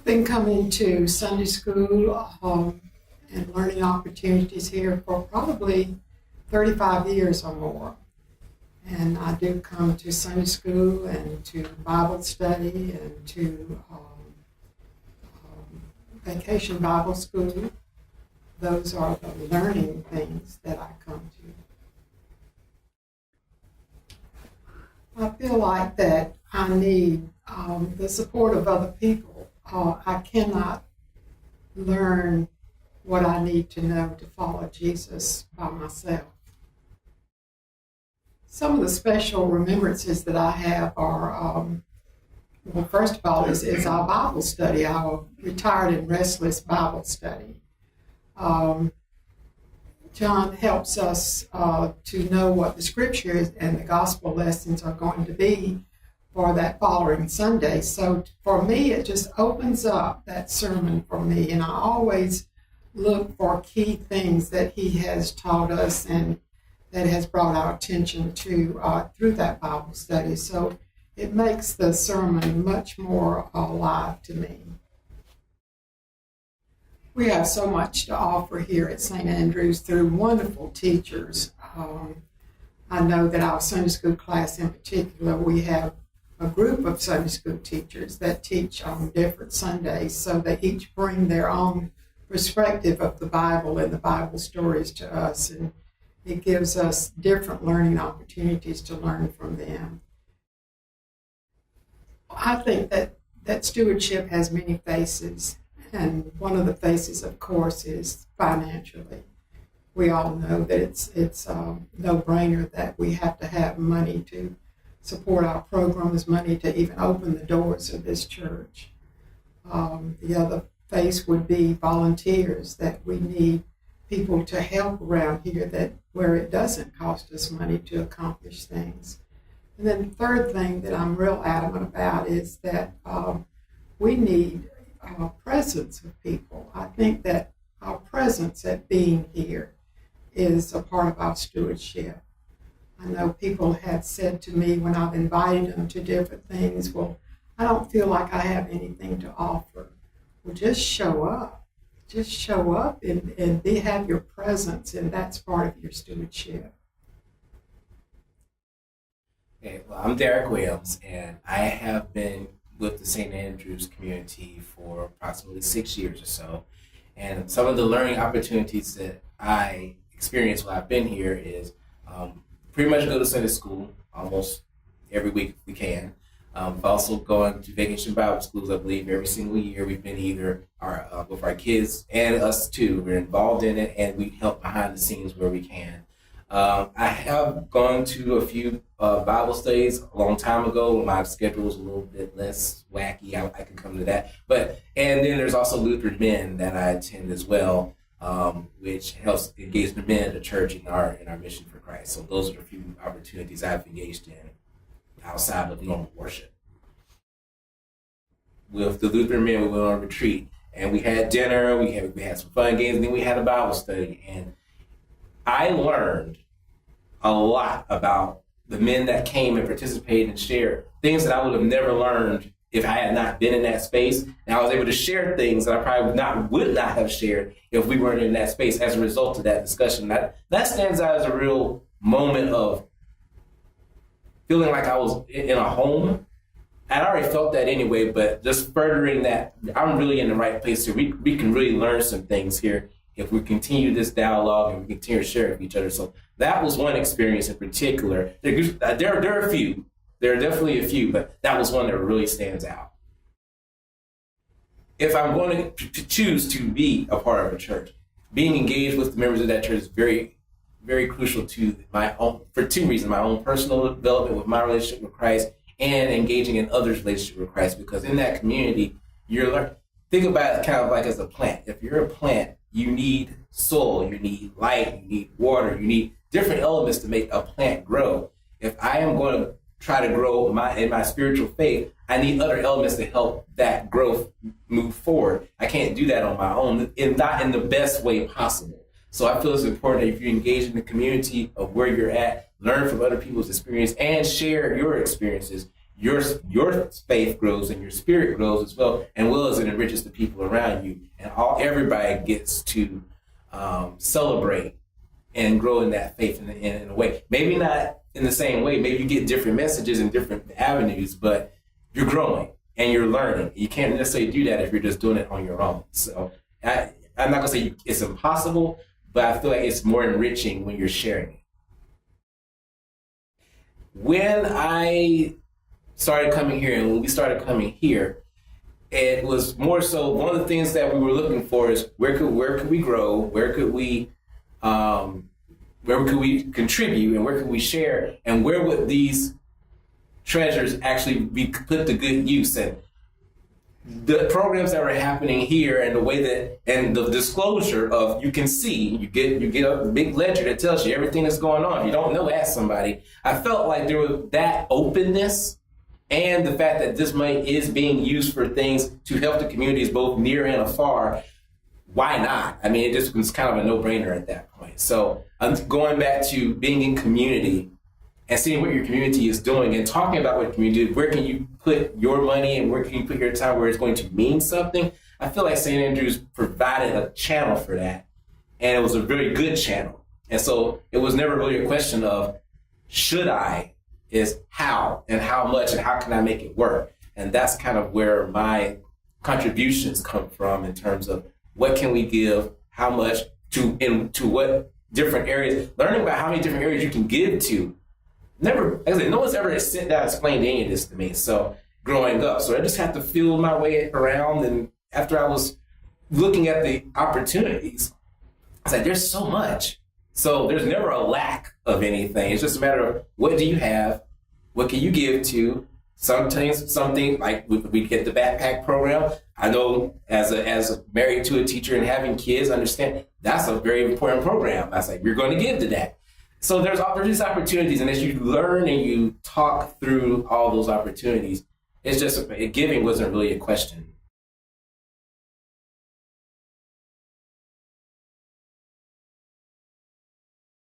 Been coming to Sunday school and learning opportunities here for probably 35 years or more. And I do come to Sunday school and to Bible study and to vacation Bible school. Those are the learning things that I come to. I feel like that I need the support of other people. I cannot learn what I need to know to follow Jesus by myself. Some of the special remembrances that I have are, well, first of all, is our Bible study, our Retired and Restless Bible study. John helps us to know what the scriptures and the gospel lessons are going to be for that following Sunday. So for me, it just opens up that sermon for me, and I always look for key things that he has taught us and that has brought our attention to through that Bible study. So it makes the sermon much more alive to me. We have so much to offer here at St. Andrews through wonderful teachers. I know that our Sunday school class in particular, we have a group of Sunday school teachers that teach on different Sundays, so they each bring their own perspective of the Bible and the Bible stories to us, and it gives us different learning opportunities to learn from them. I think that stewardship has many faces, and one of the faces, of course, is financially. We all know that it's a no-brainer that we have to have money to support our programs, money to even open the doors of this church. The other face would be volunteers, that we need people to help around here that where it doesn't cost us money to accomplish things. And then the third thing that I'm real adamant about is that we need presence of people. I think that our presence at being here is a part of our stewardship. I know people have said to me when I've invited them to different things, well, I don't feel like I have anything to offer. Well, just show up. Just show up and have your presence, and that's part of your stewardship. Okay, well, I'm Derek Williams, and I have been with the St. Andrews community for approximately 6 years or so. And some of the learning opportunities that I experienced while I've been here is pretty much go to Sunday school almost every week if we can. Also going to vacation Bible schools, I believe, every single year. We've been either with our kids and us too. We're involved in it, and we help behind the scenes where we can. I have gone to a few Bible studies a long time ago when my schedule was a little bit less wacky. I can come to that. And then there's also Lutheran Men that I attend as well, which helps engage the men of the church in our mission for Christ. So those are the few opportunities I've engaged in outside of normal worship. With the Lutheran Men, we went on a retreat, and we had dinner, we had some fun games, and then we had a Bible study. And I learned a lot about the men that came and participated and shared things that I would have never learned if I had not been in that space. And I was able to share things that I probably would not have shared if we weren't in that space as a result of that discussion. That stands out as a real moment of feeling like I was in a home. I'd already felt that anyway, but just furthering that, I'm really in the right place here. We can really learn some things here if we continue this dialogue and we continue to share with each other. So that was one experience in particular. There are a few. There are definitely a few, but that was one that really stands out. If I'm going to choose to be a part of a church, being engaged with the members of that church is very, very crucial to my own, for two reasons: my own personal development with my relationship with Christ, and engaging in others' relationship with Christ. Because in that community, you're learning. Think about it kind of like as a plant. If you're a plant, you need soil, you need light, you need water, you need different elements to make a plant grow. If I am going to try to grow in my spiritual faith, I need other elements to help that growth move forward. I can't do that on my own, and not in the best way possible. So I feel it's important that if you engage in the community of where you're at, learn from other people's experience, and share your experiences, your faith grows and your spirit grows as well, and well as it enriches the people around you, and everybody gets to celebrate and grow in that faith in a way. Maybe not in the same way. Maybe you get different messages in different avenues, but you're growing and you're learning. You can't necessarily do that if you're just doing it on your own. So I'm not gonna say it's impossible, but I feel like it's more enriching when you're sharing it. When I started coming here, and when we started coming here, it was more so one of the things that we were looking for is where could we grow, where could we contribute, and where could we share, and where would these treasures actually be put to good use. And the programs that were happening here, and the way that, and the disclosure of, you can see, you get a big ledger that tells you everything that's going on. If you don't know, ask somebody. I felt like there was that openness, and the fact that this money is being used for things to help the communities both near and afar. Why not? I mean, it just was kind of a no-brainer at that point. So I'm going back to being in community and seeing what your community is doing and talking about what community, where can you put your money and where can you put your time where it's going to mean something. I feel like St. Andrews provided a channel for that, and it was a very good channel. And so it was never really a question of should I, is how and how much and how can I make it work. And that's kind of where my contributions come from in terms of what can we give, how much, to what different areas, learning about how many different areas you can give to. Never, like I said, no one's ever sit down and explained any of this to me. So growing up, so I just had to feel my way around. And after I was looking at the opportunities, I was like, there's so much. So there's never a lack of anything. It's just a matter of what do you have, what can you give to. Sometimes something like we get the backpack program. I know as married to a teacher and having kids, understand that's a very important program. I was like, we're going to give to that. So there's these opportunities, and as you learn and you talk through all those opportunities, it's just giving wasn't really a question